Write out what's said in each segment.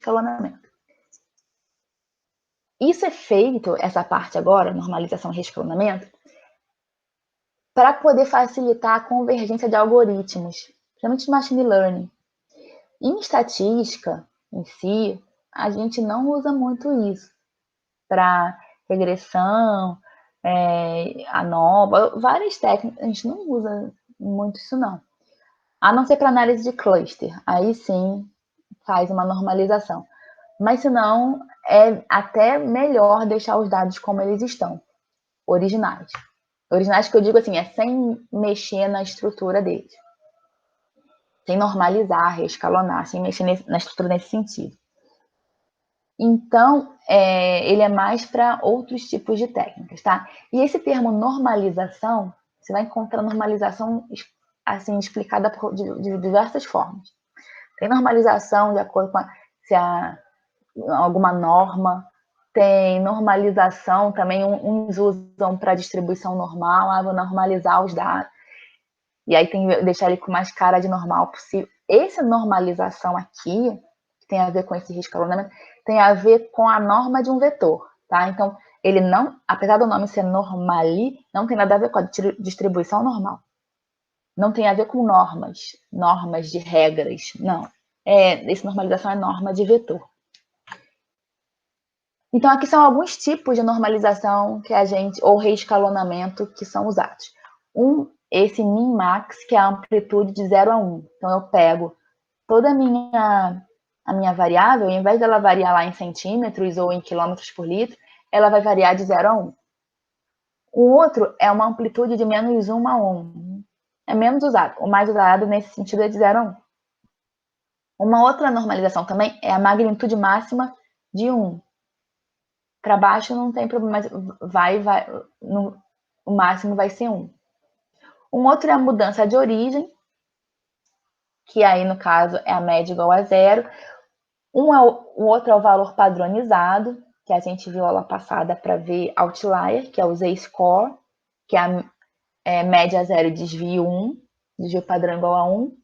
reescalonamento. Isso é feito, essa parte agora, normalização e reescalonamento, para poder facilitar a convergência de algoritmos, principalmente machine learning. Em estatística, em si, a gente não usa muito isso para regressão, ANOVA, várias técnicas, a gente não usa muito isso não. A não ser para análise de cluster, aí sim faz uma normalização. Mas se não, é até melhor deixar os dados como eles estão, originais. Originais que eu digo assim, é sem mexer na estrutura deles. Sem normalizar, reescalonar, sem mexer na estrutura nesse sentido. Então, ele é mais para outros tipos de técnicas, tá? E esse termo normalização, você vai encontrar normalização assim, explicada de diversas formas. Tem normalização de acordo com alguma norma, tem normalização também, uns usam para distribuição normal, vou normalizar os dados, e aí tem que deixar ele com mais cara de normal possível. Essa normalização aqui, que tem a ver com esse reescalonamento, tem a ver com a norma de um vetor, tá? Então, ele não, apesar do nome ser normali, não tem nada a ver com a distribuição normal. Não tem a ver com normas de regras, não. Essa normalização é norma de vetor. Então, aqui são alguns tipos de normalização que ou reescalonamento que são usados. Esse min-max, que é a amplitude de 0 a 1. Então, eu pego toda a minha variável, ao invés dela variar lá em centímetros ou em quilômetros por litro, ela vai variar de 0 a 1. O outro é uma amplitude de menos 1 a 1. É menos usado. O mais usado nesse sentido é de 0 a 1. Uma outra normalização também é a magnitude máxima de 1. Para baixo não tem problema, mas o máximo vai ser 1. Um outro é a mudança de origem, que aí no caso é a média igual a 0. O outro é o valor padronizado, que a gente viu aula passada para ver outlier, que é o Z-score, que é média 0 e desvio 1, desvio padrão igual a 1.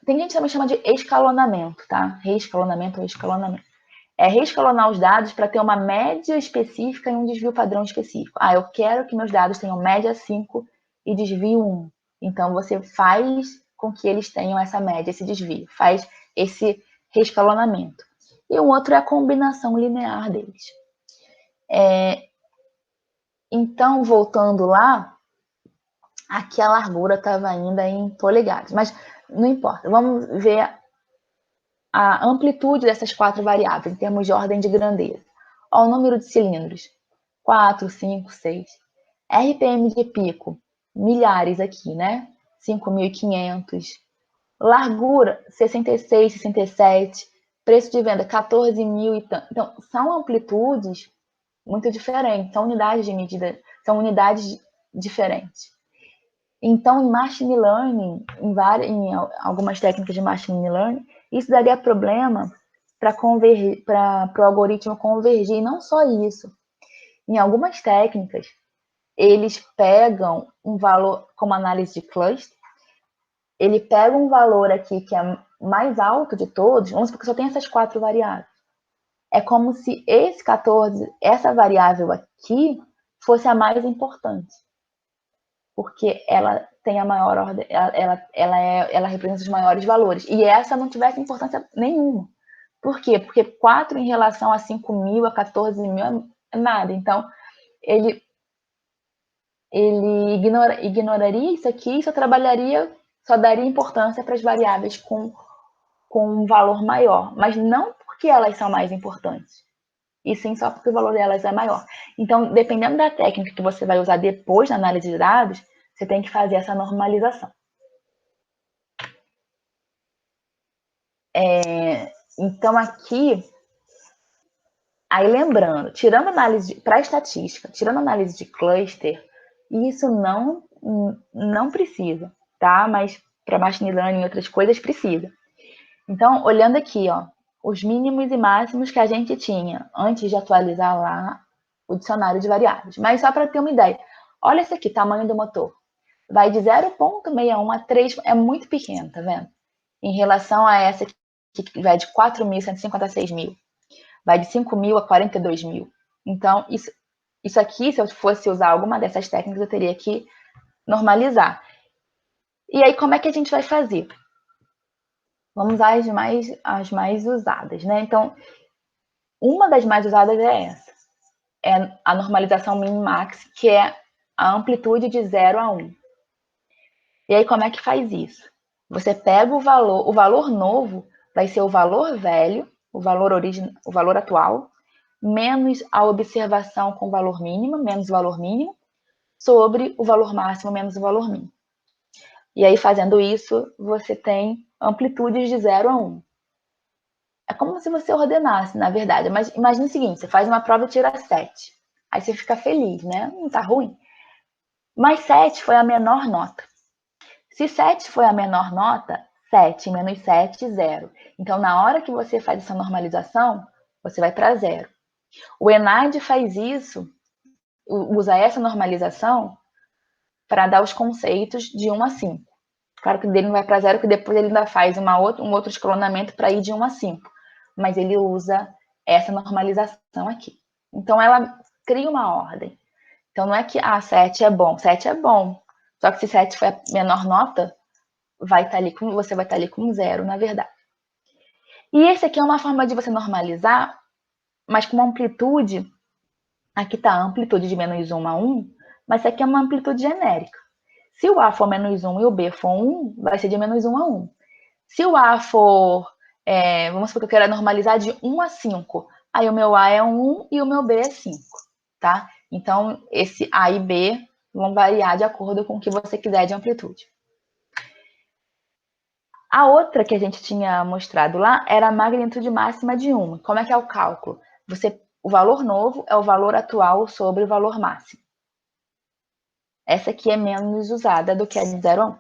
Tem gente que também chama de escalonamento, tá? Reescalonamento ou escalonamento. É reescalonar os dados para ter uma média específica e um desvio padrão específico. Eu quero que meus dados tenham média 5 e desvio 1. Então, você faz com que eles tenham essa média, esse desvio. Faz esse reescalonamento. E o outro é a combinação linear deles. Então, voltando lá, aqui a largura estava ainda em polegadas. Mas não importa. Vamos ver a amplitude dessas 4 variáveis em termos de ordem de grandeza. O número de cilindros, 4, 5, 6. RPM de pico, milhares aqui, né? 5.500. Largura, 66, 67. Preço de venda, 14.000 e tanto. Então, são amplitudes muito diferentes, são unidades de medida, são unidades diferentes. Então, em machine learning, em algumas técnicas de machine learning, isso daria problema para o algoritmo convergir. E não só isso. Em algumas técnicas, eles pegam um valor, como análise de cluster, ele pega um valor aqui que é mais alto de todos, vamos supor que só tem essas 4 variáveis. É como se esse 14, essa variável aqui, fosse a mais importante. Porque ela tem a maior ordem, ela representa os maiores valores. E essa não tivesse importância nenhuma. Por quê? Porque 4 em relação a 5.000, a 14.000 é nada. Então, ele ignoraria isso aqui e só daria importância para as variáveis com um valor maior. Mas não porque elas são mais importantes, e sim só porque o valor delas é maior. Então, dependendo da técnica que você vai usar depois na análise de dados, você tem que fazer essa normalização. Então, aqui, aí lembrando, tirando análise para estatística, tirando análise de cluster, isso não precisa, tá? Mas para machine learning e outras coisas, precisa. Então, olhando aqui, ó, os mínimos e máximos que a gente tinha antes de atualizar lá o dicionário de variáveis. Mas só para ter uma ideia, olha esse aqui, tamanho do motor. Vai de 0,61 a 3, é muito pequeno, tá vendo? em relação a essa que vai de 4.156 mil. Vai de 5 mil a 42 mil. Então, isso aqui, se eu fosse usar alguma dessas técnicas, eu teria que normalizar. E aí, como é que a gente vai fazer? Vamos usar as mais usadas, né? Então, uma das mais usadas é essa. É a normalização min-max, que é a amplitude de 0 a 1. E aí, como é que faz isso? Você pega o valor novo vai ser o valor velho, o valor atual, menos a observação com valor mínimo, menos o valor mínimo, sobre o valor máximo menos o valor mínimo. E aí, fazendo isso, você tem amplitudes de 0 a 1. É como se você ordenasse, na verdade. Mas imagine o seguinte, você faz uma prova e tira 7. Aí você fica feliz, né? Não tá ruim. Mas 7 foi a menor nota. Se 7 foi a menor nota, 7 menos 7, 0. Então, na hora que você faz essa normalização, você vai para 0. O ENAD faz isso, usa essa normalização para dar os conceitos de 1 a 5. Claro que dele não vai para 0, porque depois ele ainda faz um outro escalonamento para ir de 1 a 5. Mas ele usa essa normalização aqui. Então, ela cria uma ordem. Então, não é que 7 é bom. 7 é bom. Só que se 7 foi a menor nota, você vai estar ali com 0, na verdade. E esse aqui é uma forma de você normalizar, mas com uma amplitude. Aqui está a amplitude de menos 1 a 1, mas isso aqui é uma amplitude genérica. Se o A for menos 1 e o B for 1, vai ser de menos 1 a 1. Se o A for, vamos supor que eu quero normalizar de 1 a 5, aí o meu A é 1 e o meu B é 5, tá? Então, esse A e B vão variar de acordo com o que você quiser de amplitude. A outra que a gente tinha mostrado lá era a magnitude máxima de 1. Como é que é o cálculo? O valor novo é o valor atual sobre o valor máximo. Essa aqui é menos usada do que a de 0 a 1.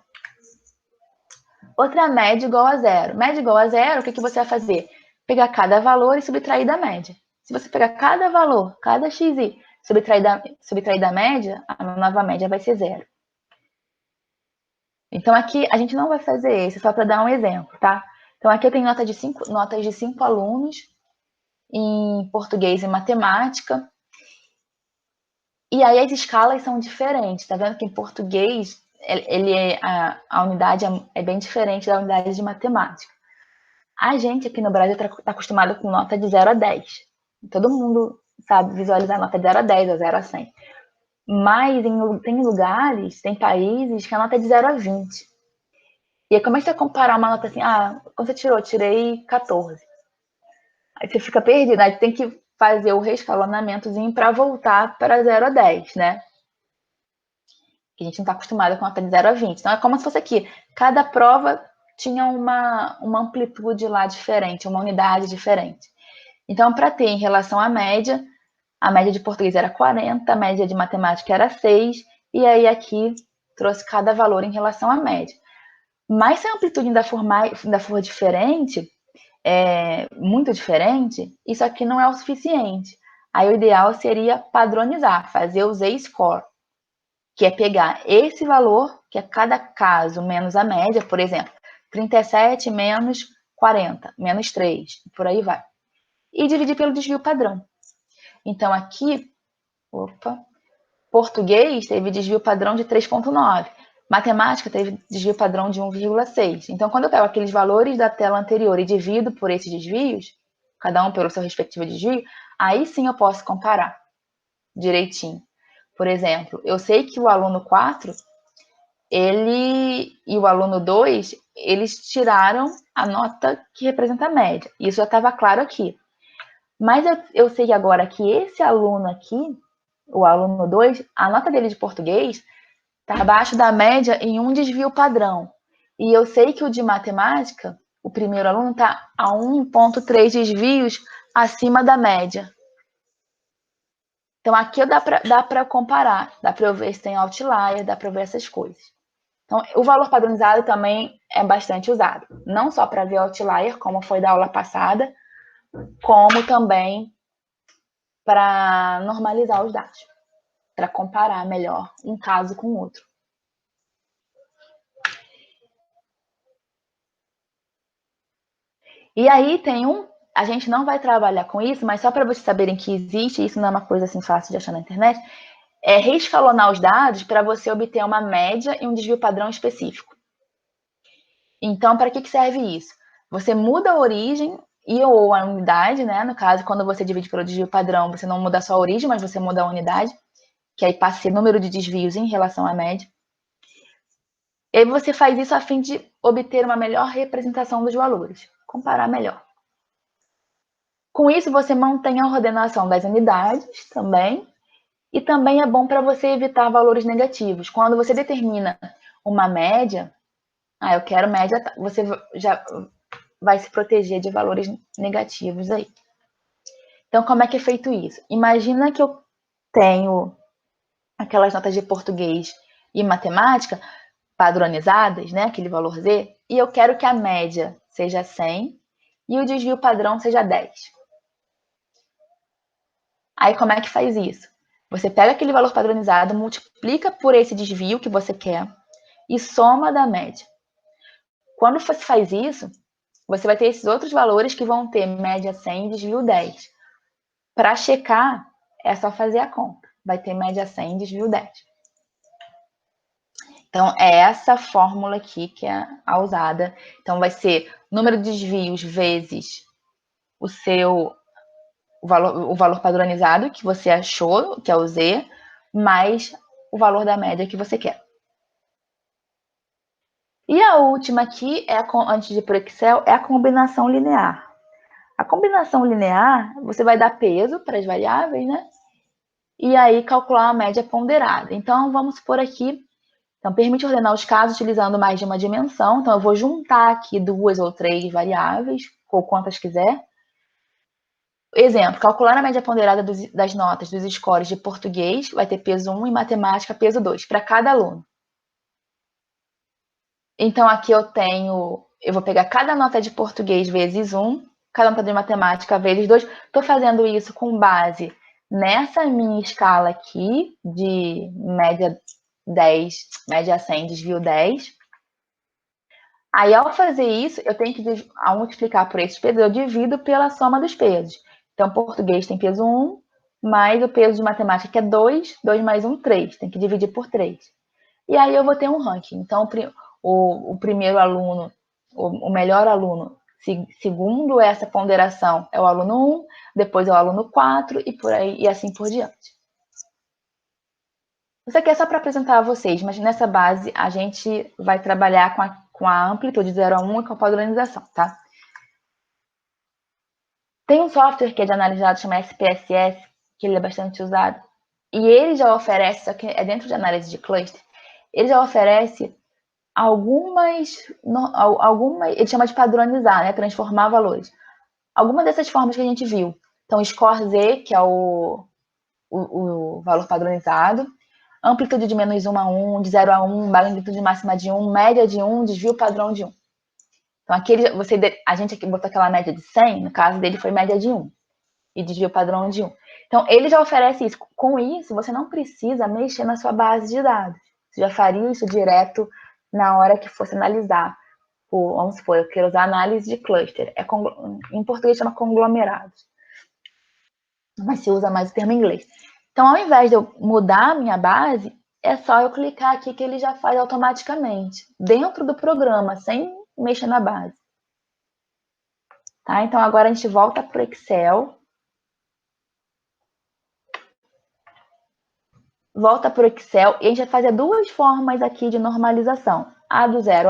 Outra média igual a 0. Média igual a 0, o que você vai fazer? Pegar cada valor e subtrair da média. Se você pegar cada valor, cada xi, subtrair da média, a nova média vai ser 0. Então, aqui a gente não vai fazer esse, só para dar um exemplo, tá? Então, aqui eu tenho notas de 5 alunos em português e matemática. E aí as escalas são diferentes, tá vendo que em português a unidade é bem diferente da unidade de matemática. A gente aqui no Brasil está acostumado com nota de 0 a 10. Todo mundo sabe visualizar nota de 0 a 10 ou 0 a 100. Mas tem lugares, tem países que a nota é de 0 a 20. E aí, como é que você vai comparar uma nota assim? Quando você tirou? Tirei 14. Aí você fica perdido. Aí tem que fazer o reescalonamentozinho para voltar para 0 a 10, né? Que a gente não está acostumado com nota de 0 a 20. Então, é como se fosse aqui. Cada prova tinha uma amplitude lá diferente, uma unidade diferente. Então, para ter em relação à média, a média de português era 40, a média de matemática era 6, e aí aqui trouxe cada valor em relação à média. Mas se a amplitude ainda for diferente, muito diferente, isso aqui não é o suficiente. Aí o ideal seria padronizar, fazer o Z-score, que é pegar esse valor, que é cada caso menos a média, por exemplo, 37 menos 40, menos 3, por aí vai. E dividir pelo desvio padrão. Então, aqui, português teve desvio padrão de 3,9. Matemática teve desvio padrão de 1,6. Então, quando eu pego aqueles valores da tela anterior e divido por esses desvios, cada um pelo seu respectivo desvio, aí sim eu posso comparar direitinho. Por exemplo, eu sei que o aluno 4, ele e o aluno 2, eles tiraram a nota que representa a média. Isso já estava claro aqui. Mas eu sei agora que esse aluno aqui, o aluno 2, a nota dele de português está abaixo da média em um desvio padrão. E eu sei que o de matemática, o primeiro aluno, está a 1,3 desvios acima da média. Então, aqui dá para comparar, dá para eu ver se tem outlier, dá para ver essas coisas. Então, o valor padronizado também é bastante usado. Não só para ver outlier, como foi da aula passada, como também para normalizar os dados, para comparar melhor um caso com o outro. E aí a gente não vai trabalhar com isso, mas só para vocês saberem que existe, isso não é uma coisa assim fácil de achar na internet, é reescalonar os dados para você obter uma média e um desvio padrão específico. Então, para que serve isso? Você muda a origem e ou a unidade, né? No caso, quando você divide pelo desvio padrão, você não muda só a origem, mas você muda a unidade, que aí passa a ser número de desvios em relação à média. E aí você faz isso a fim de obter uma melhor representação dos valores, comparar melhor. Com isso, você mantém a ordenação das unidades também, e também é bom para você evitar valores negativos. Quando você determina uma média, eu quero média, você já vai se proteger de valores negativos aí. Então, como é que é feito isso? Imagina que eu tenho aquelas notas de português e matemática padronizadas, né, aquele valor Z, e eu quero que a média seja 100 e o desvio padrão seja 10. Aí, como é que faz isso? Você pega aquele valor padronizado, multiplica por esse desvio que você quer e soma da média. Quando você faz isso, você vai ter esses outros valores que vão ter média 100 e desvio 10. Para checar, é só fazer a conta. Vai ter média 100 e desvio 10. Então, é essa fórmula aqui que é a usada. Então, vai ser número de desvios vezes o valor padronizado que você achou, que é o Z, mais o valor da média que você quer. E a última aqui, antes de ir para o Excel, é a combinação linear. A combinação linear, você vai dar peso para as variáveis, né? E aí calcular a média ponderada. Então, vamos supor aqui, então permite ordenar os casos utilizando mais de uma dimensão. Então, eu vou juntar aqui 2 ou 3 variáveis, ou quantas quiser. Exemplo, calcular a média ponderada das notas dos scores de português, vai ter peso 1 e matemática peso 2, para cada aluno. Então, aqui eu vou pegar cada nota de português vezes 1, cada nota de matemática vezes 2. Estou fazendo isso com base nessa minha escala aqui, de média 10, média 100, desvio 10. Aí, ao fazer isso, eu tenho que, ao multiplicar por esses pesos, eu divido pela soma dos pesos. Então, português tem peso 1, mais o peso de matemática, que é 2, 2 mais 1, 3. Tem que dividir por 3. E aí eu vou ter um ranking. Então, o primeiro aluno, o melhor aluno, segundo essa ponderação, é o aluno 1, depois é o aluno 4 e por aí, e assim por diante. Isso aqui é só para apresentar a vocês, mas nessa base a gente vai trabalhar com a amplitude de 0 a 1 e com a padronização, tá? Tem um software que é de análise de dados, chama SPSS, que ele é bastante usado, e ele já oferece, só que é dentro de análise de cluster, ele já oferece algumas, ele chama de padronizar, né? Transformar valores. Algumas dessas formas que a gente viu. Então, score Z, que é o valor padronizado, amplitude de menos 1 a 1, de 0 a 1, magnitude máxima de 1, média de 1, desvio padrão de 1. Então, a gente aqui botou aquela média de 100, no caso dele foi média de 1, e desvio padrão de 1. Então, ele já oferece isso. Com isso, você não precisa mexer na sua base de dados. Você já faria isso direto na hora que fosse analisar. Vamos supor, eu quero usar análise de cluster. Em português chama conglomerados, mas se usa mais o termo em inglês. Então, ao invés de eu mudar a minha base, é só eu clicar aqui que ele já faz automaticamente, dentro do programa, sem mexer na base. Tá? Então, agora a gente volta para o Excel. Volta para o Excel e a gente vai fazer duas formas aqui de normalização. A do 0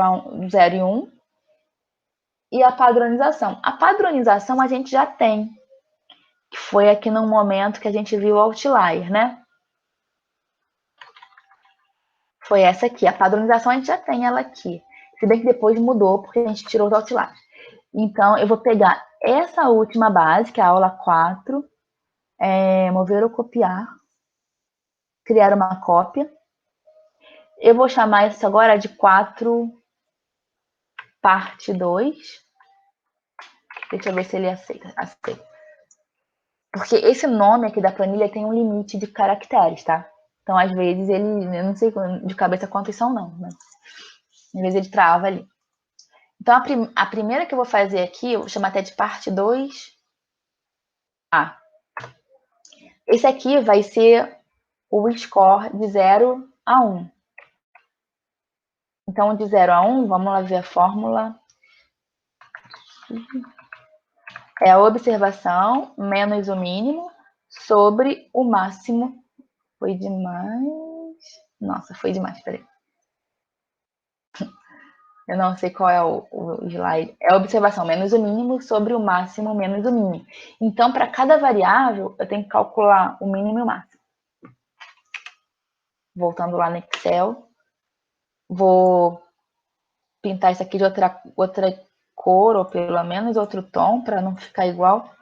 e 1 e a padronização. A padronização a gente já tem, que foi aqui no momento que a gente viu o outlier, né? Foi essa aqui. A padronização a gente já tem ela aqui. Se bem que depois mudou, porque a gente tirou os outliers. Então, eu vou pegar essa última base, que é a aula 4, mover ou copiar, criar uma cópia. Eu vou chamar isso agora de 4 parte 2. Deixa eu ver se ele aceita. Porque esse nome aqui da planilha tem um limite de caracteres, tá? Então, às vezes, eu não sei de cabeça quantos são, não. Mas às vezes ele trava ali. Então, a primeira que eu vou fazer aqui, eu vou chamar até de parte 2A. Esse aqui vai ser o score de 0 a 1. Então, de 0 a 1, vamos lá ver a fórmula. É a observação menos o mínimo sobre o máximo. Foi demais. Nossa, foi demais, peraí. Eu não sei qual é o slide. É a observação menos o mínimo sobre o máximo menos o mínimo. Então, para cada variável, eu tenho que calcular o mínimo e o máximo. Voltando lá no Excel. Vou pintar isso aqui de outra cor, ou pelo menos outro tom, para não ficar igual.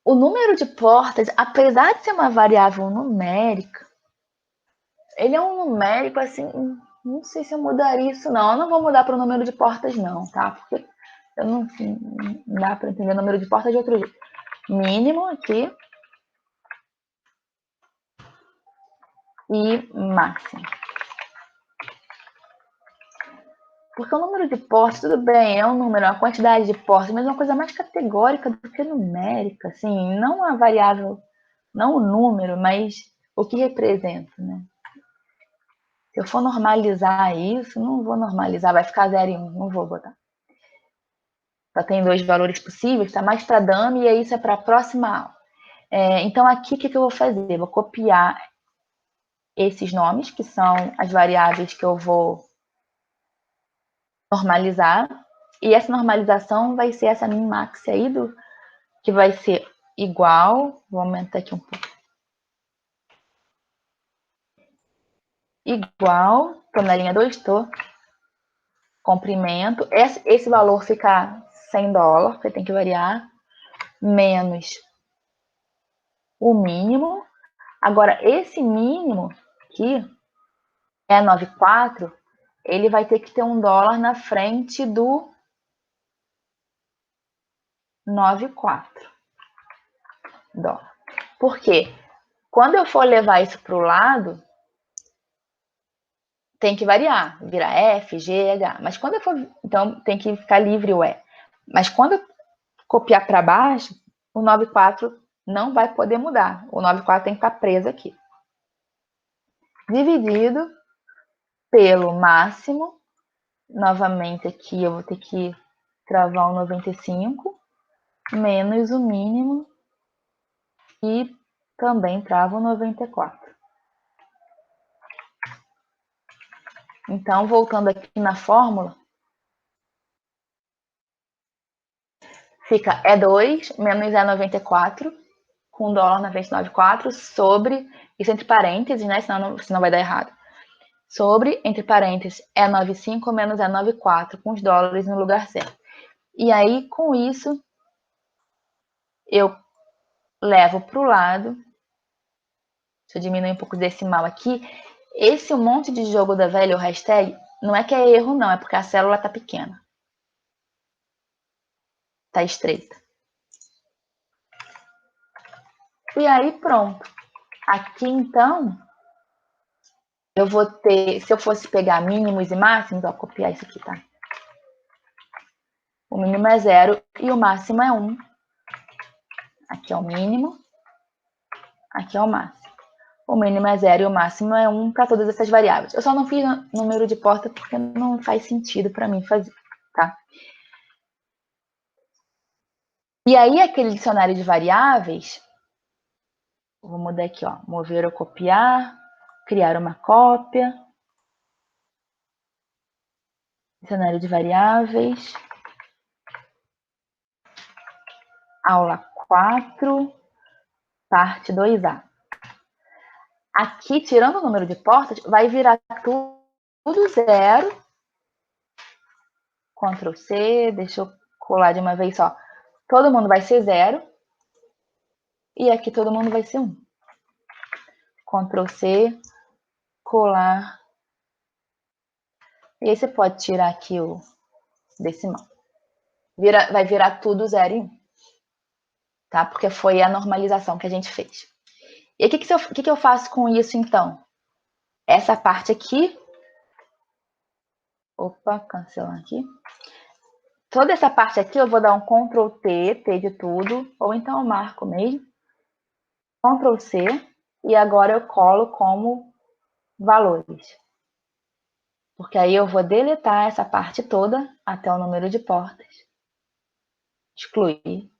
O número de portas, apesar de ser uma variável numérica, ele é um numérico, assim, não sei se eu mudaria isso, não. Eu não vou mudar para o número de portas, não, tá? Porque eu não dá para entender o número de portas de outro jeito. Mínimo aqui. E máximo. Porque o número de portas, tudo bem, é um número, a quantidade de portas, mas é uma coisa mais categórica do que numérica, assim, não a variável, não o número, mas o que representa, né? Se eu for normalizar isso, não vou normalizar, vai ficar 0 e 1, não vou botar. Só tem 2 valores possíveis, tá mais para dummy, e isso é para a próxima aula. Então, aqui, o que eu vou fazer? Vou copiar esses nomes, que são as variáveis que eu vou normalizar, e essa normalização vai ser essa min-max aí, que vai ser igual, vou aumentar aqui um pouco, igual, estou na linha 2, estou, comprimento, esse valor fica $100, porque tem que variar, menos o mínimo. Agora, esse mínimo aqui, é 94, ele vai ter que ter $1 na frente do 94 dólar. Por quê? Quando eu for levar isso para o lado, tem que variar, virar F, G, H. Mas quando eu for, então tem que ficar livre o E. Mas quando eu copiar para baixo, o 94 não vai poder mudar. O 94 tem que ficar preso aqui. Dividido pelo máximo. Novamente aqui eu vou ter que travar o 95, menos o mínimo, e também travo o 94. Então, voltando aqui na fórmula, fica E2 menos E94, com $1 na frente 94, sobre, isso entre parênteses, né? Senão vai dar errado. Sobre, entre parênteses, E95 menos E94, com os dólares no lugar certo. E aí, com isso, eu levo para o lado. Deixa eu diminuir um pouco o decimal aqui. Esse monte de jogo da velha, o hashtag, não é que é erro, não, é porque a célula tá pequena. Tá estreita. E aí, pronto. Aqui, então, eu vou ter, se eu fosse pegar mínimos e máximos, ó, copiar isso aqui, tá? O mínimo é 0 e o máximo é 1. Aqui é o mínimo, aqui é o máximo. O mínimo é 0 e o máximo é 1 para todas essas variáveis. Eu só não fiz número de porta porque não faz sentido para mim fazer, tá? E aí, aquele dicionário de variáveis, vou mudar aqui, ó, mover ou copiar, criar uma cópia, dicionário de variáveis, aula 4, parte 2A. Aqui, tirando o número de portas, vai virar tudo 0. Ctrl C, deixa eu colar de uma vez só. Todo mundo vai ser 0. E aqui todo mundo vai ser 1. Ctrl C, colar. E aí você pode tirar aqui o decimal. Vai virar tudo 0 e 1. Tá? Porque foi a normalização que a gente fez. E o que eu faço com isso, então? essa parte aqui, opa, cancelar aqui. Toda essa parte aqui eu vou dar um Ctrl T, T de tudo, ou então eu marco mesmo. Ctrl C, e agora eu colo como valores. Porque aí eu vou deletar essa parte toda até o número de portas. Excluir.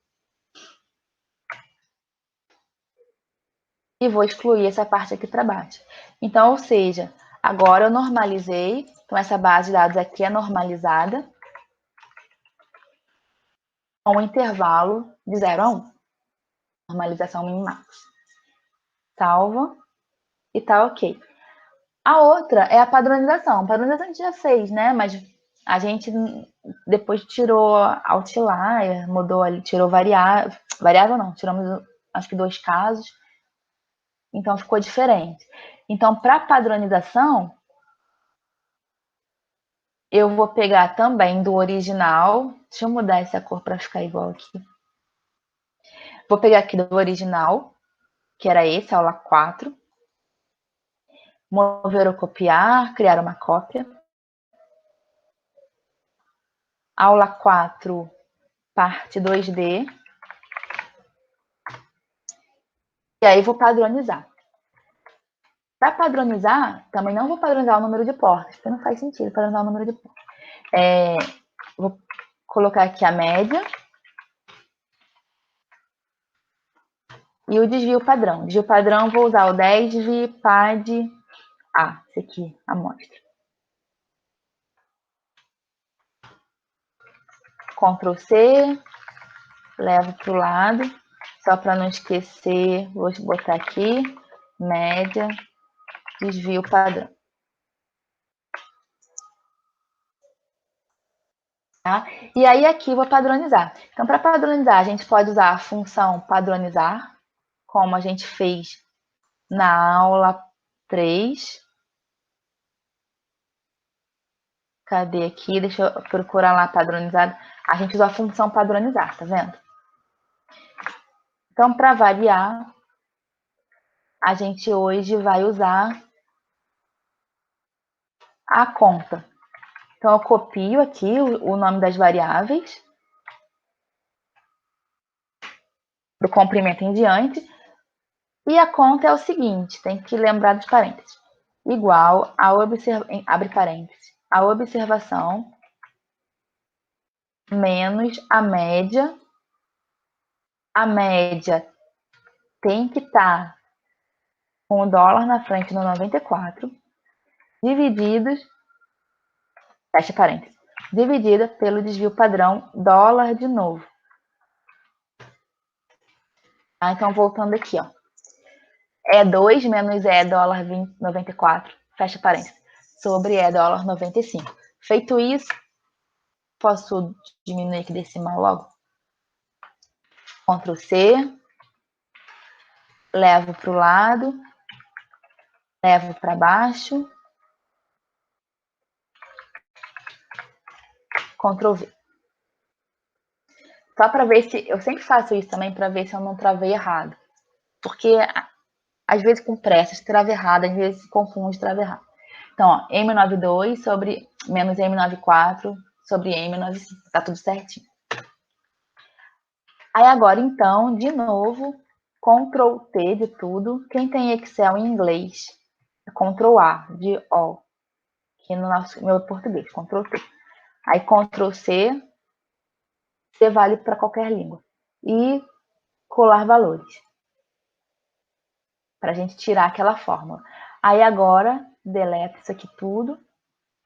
E vou excluir essa parte aqui para baixo. Então, ou seja, agora eu normalizei. Então, essa base de dados aqui é normalizada com um intervalo de 0 a 1. Normalização min-max. Salva e tá ok. A outra é a padronização. A padronização a gente já fez, né? Mas a gente depois tirou outlier, mudou ali, tirou variável. Variável não, tiramos acho que 2 casos. Então ficou diferente. Então, para padronização, eu vou pegar também do original. Deixa eu mudar essa cor para ficar igual aqui. Vou pegar aqui do original, que era esse, aula 4. Mover ou copiar, criar uma cópia. Aula 4, parte 2D. E aí vou padronizar. Para padronizar, também não vou padronizar o número de portas, porque não faz sentido padronizar o número de portas. Vou colocar aqui a média e o desvio padrão. Desvio padrão, vou usar o 10vpad A, esse aqui, amostra. Ctrl C, levo para o lado, só para não esquecer, vou botar aqui, média, desvio padrão. Tá? E aí aqui vou padronizar. Então, para padronizar, a gente pode usar a função padronizar, como a gente fez na aula 3. Cadê aqui? Deixa eu procurar lá padronizado. A gente usa a função padronizar, tá vendo? Então, para variar, a gente hoje vai usar a conta. Então, eu copio aqui o nome das variáveis do comprimento em diante. E a conta é o seguinte, tem que lembrar dos parênteses. Igual a abre parênteses, a observação menos a média. A média tem que estar com o dólar na frente no 94, divididos, fecha parênteses, dividida pelo desvio padrão dólar de novo. Tá? Então, voltando aqui, ó. E2 menos E dólar 94, fecha parênteses, sobre E dólar 95. Feito isso, posso diminuir aqui decimal logo? Ctrl C, levo para o lado, levo para baixo, Ctrl V. Só para ver se... Eu sempre faço isso também para ver se eu não travei errado. Porque, às vezes, com pressa, se trava errado, às vezes se confunde, trava errado. Então, ó, M92 sobre menos M94 sobre M95. Tá tudo certinho. Aí agora, então, de novo, Ctrl T de tudo. Quem tem Excel em inglês, é Ctrl A de all. Aqui no meu português, Ctrl T. Aí Ctrl C, C vale para qualquer língua. E colar valores. Para a gente tirar aquela fórmula. Aí agora, deleta isso aqui tudo,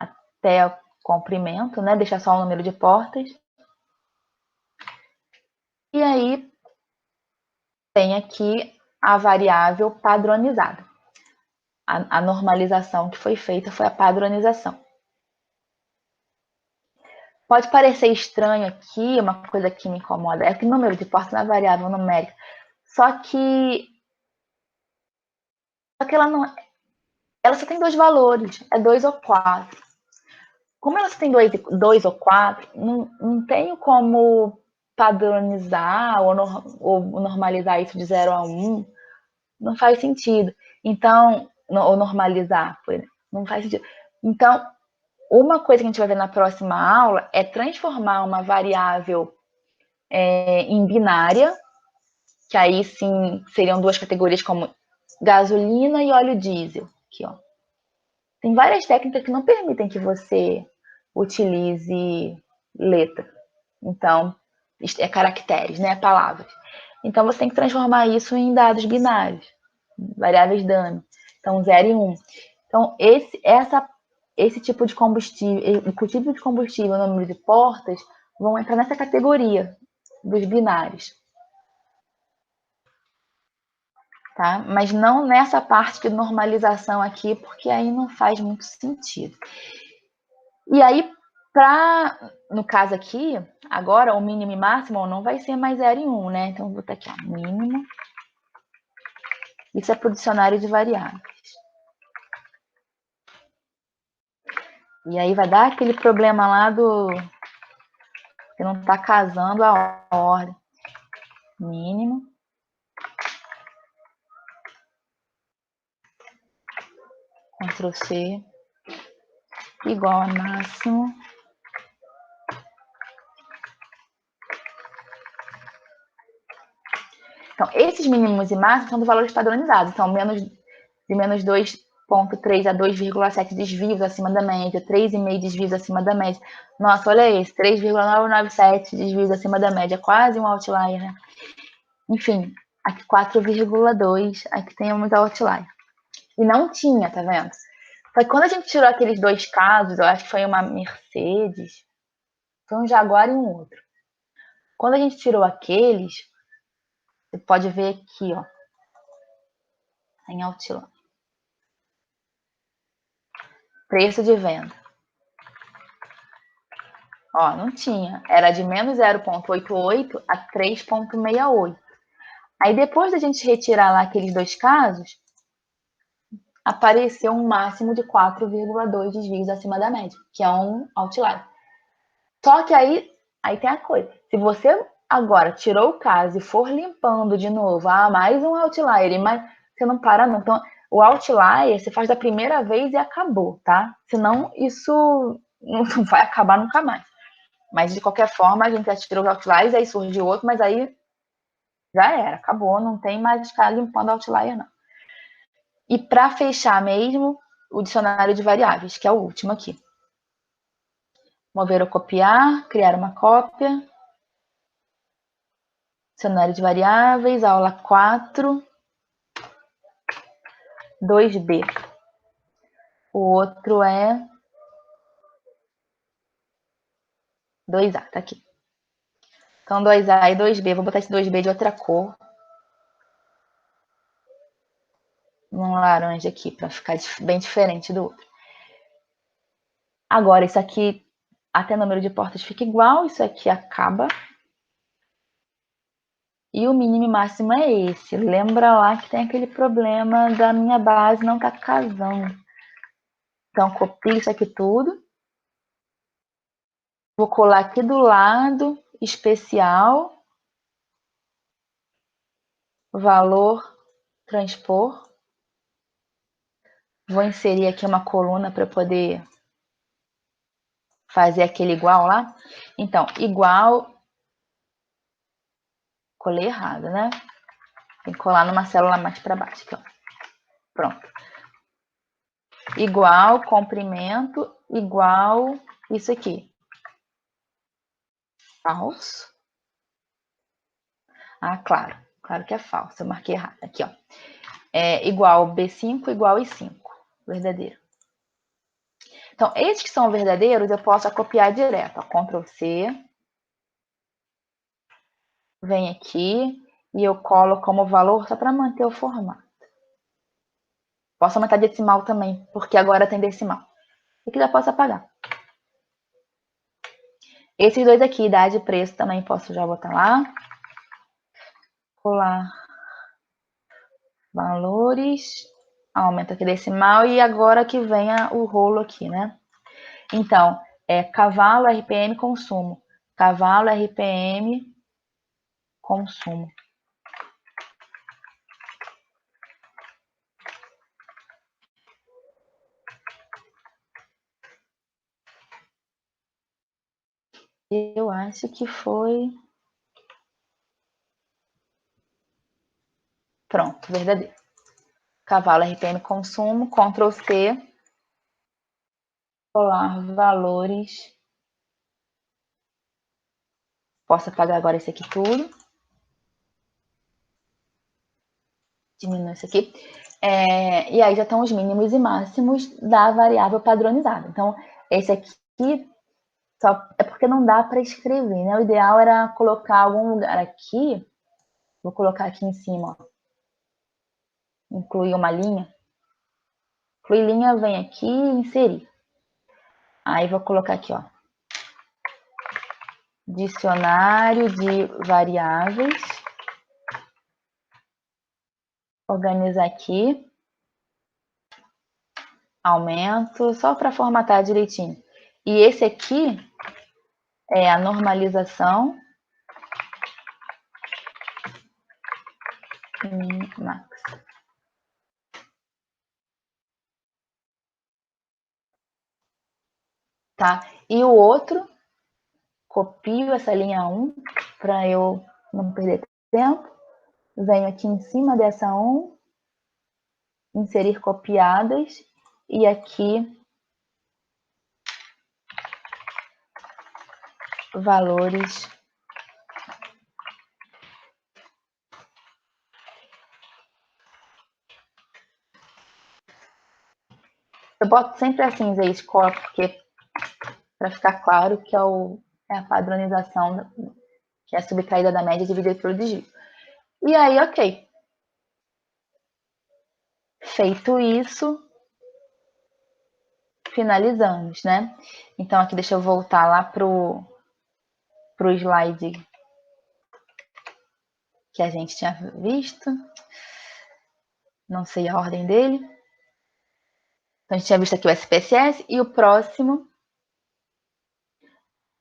até o comprimento, né? Deixa só o número de portas. E aí, tem aqui a variável padronizada. A normalização que foi feita foi a padronização. Pode parecer estranho aqui, uma coisa que me incomoda, é que o número de portas na variável numérica. Só que ela só tem 2 valores, é 2 ou 4. Como ela só tem 2 ou 4, não tenho como padronizar ou normalizar isso de 0 a 1. Não faz sentido. Então, ou normalizar, não faz sentido. Então, uma coisa que a gente vai ver na próxima aula é transformar uma variável em binária, que aí sim seriam duas categorias como gasolina e óleo diesel. Aqui, ó. Tem várias técnicas que não permitem que você utilize letra. Então, é caracteres, né? Palavras. Então, você tem que transformar isso em dados binários, variáveis dummy. Então, 0 e 1. Então, esse tipo de combustível, o tipo de combustível, o número de portas, vão entrar nessa categoria dos binários. Tá? Mas não nessa parte de normalização aqui, porque aí não faz muito sentido. E aí, no caso aqui, agora o mínimo e máximo não vai ser mais 0 e 1, né? Então, vou botar aqui, ó, mínimo. Isso é para o dicionário de variáveis. E aí vai dar aquele problema lá do que não está casando a ordem. Mínimo. Ctrl C. Igual a máximo. Então, esses mínimos e máximos são dos valores padronizados. Então, de menos 2,3 a 2,7 desvios acima da média, 3,5 desvios acima da média. Nossa, olha esse, 3,997 desvios acima da média, quase um outlier, né? Enfim, aqui 4,2, aqui tem muito outlier. E não tinha, tá vendo? Foi quando a gente tirou aqueles dois casos, eu acho que foi uma Mercedes, foi um Jaguar e um outro. Quando a gente tirou aqueles, você pode ver aqui, ó, em outlier. Preço de venda. Ó, não tinha. Era de menos 0,88 a 3,68. Aí depois da gente retirar lá aqueles dois casos, apareceu um máximo de 4,2 desvios acima da média, que é um outlier. Só que aí tem a coisa. Se você agora tirou o caso e for limpando de novo, mais um outlier, mas você não para não. Então, o outlier você faz da primeira vez e acabou, tá? Senão isso não vai acabar nunca mais. Mas, de qualquer forma, a gente já tirou os outliers, aí surgiu outro, mas aí já era, acabou, não tem mais ficar limpando outlier, não. E para fechar mesmo, o dicionário de variáveis, que é o último aqui. Mover ou copiar, criar uma cópia. Dicionário de variáveis, aula 4, 2B. O outro é 2A, tá aqui. Então, 2A e 2B. Vou botar esse 2B de outra cor. Um laranja aqui, para ficar bem diferente do outro. Agora, isso aqui, até o número de portas fica igual. Isso aqui acaba. E o mínimo e máximo é esse. Lembra lá que tem aquele problema da minha base não tá casando. Então, copio isso aqui tudo. Vou colar aqui do lado, especial. Valor, transpor. Vou inserir aqui uma coluna para poder fazer aquele igual lá. Então, igual... Colei errado, né? Tem que colar numa célula mais para baixo. Aqui, ó. Pronto. Igual, comprimento, igual isso aqui. Falso. Claro. Claro que é falso. Eu marquei errado. Aqui, ó. Igual B5 igual I5. Verdadeiro. Então, esses que são verdadeiros, eu posso copiar direto. Ó, Ctrl C. Vem aqui e eu colo como valor só para manter o formato. Posso aumentar decimal também, porque agora tem decimal. Aqui já posso apagar. Esses dois aqui, idade e preço, também posso já botar lá. Colar valores. Aumenta aqui decimal e agora que venha o rolo aqui, né? Então, cavalo, RPM, consumo. Cavalo, RPM, consumo. Eu acho que foi... Pronto, verdadeiro. Cavalo RPM consumo, Ctrl C, colar valores. Posso apagar agora esse aqui tudo. Diminuir isso aqui. E aí já estão os mínimos e máximos da variável padronizada. Então, esse aqui só é porque não dá para escrever, né? O ideal era colocar algum lugar aqui. Vou colocar aqui em cima, ó. Incluir uma linha. Incluir linha, vem aqui e inserir. Aí vou colocar aqui, ó. Dicionário de variáveis. Organizar aqui. Aumento, só para formatar direitinho. E esse aqui é a normalização. Max. Tá? E o outro, copio essa linha 1 para eu não perder tempo. Venho aqui em cima dessa 1, inserir copiadas, e aqui valores. Eu boto sempre assim, Z-score, porque para ficar claro que é a padronização, que é a subtraída da média dividida pelo desvio. E aí, ok. Feito isso, finalizamos, né? Então, aqui deixa eu voltar lá pro slide que a gente tinha visto. Não sei a ordem dele. Então, a gente tinha visto aqui o SPSS e o próximo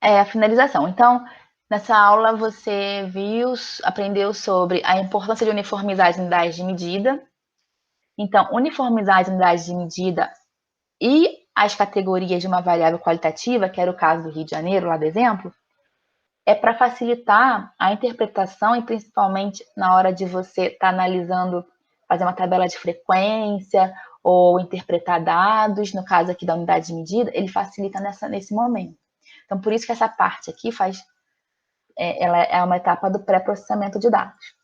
é a finalização. Então, nessa aula você aprendeu sobre a importância de uniformizar as unidades de medida. Então, uniformizar as unidades de medida e as categorias de uma variável qualitativa, que era o caso do Rio de Janeiro, lá do exemplo, é para facilitar a interpretação e principalmente na hora de você estar analisando, fazer uma tabela de frequência ou interpretar dados, no caso aqui da unidade de medida, ele facilita nesse momento. Então, por isso que essa parte aqui ela é uma etapa do pré-processamento de dados.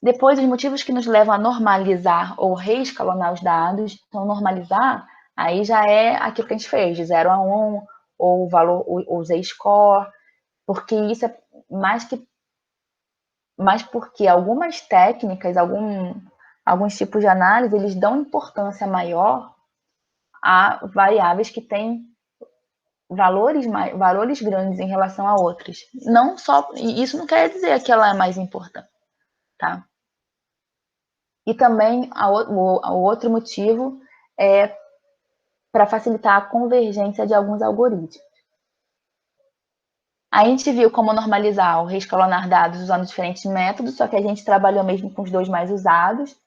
Depois, os motivos que nos levam a normalizar ou reescalonar os dados. Então, normalizar, aí já é aquilo que a gente fez, de 0 a 1, ou o valor, o Z-score, porque isso é mais porque algumas técnicas, alguns tipos de análise, eles dão importância maior a variáveis que têm valores grandes em relação a outras. Não só, isso não quer dizer que ela é mais importante, tá? E também o outro motivo é para facilitar a convergência de alguns algoritmos. A gente viu como normalizar ou reescalonar dados usando diferentes métodos, só que a gente trabalhou mesmo com os dois mais usados,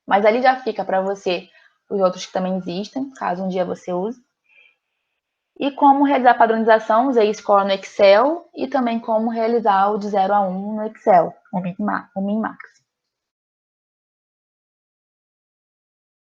mas ali já fica para você os outros que também existem, caso um dia você use. E como realizar a padronização, usei score no Excel, e também como realizar o de 0 a 1 no Excel, o min-max.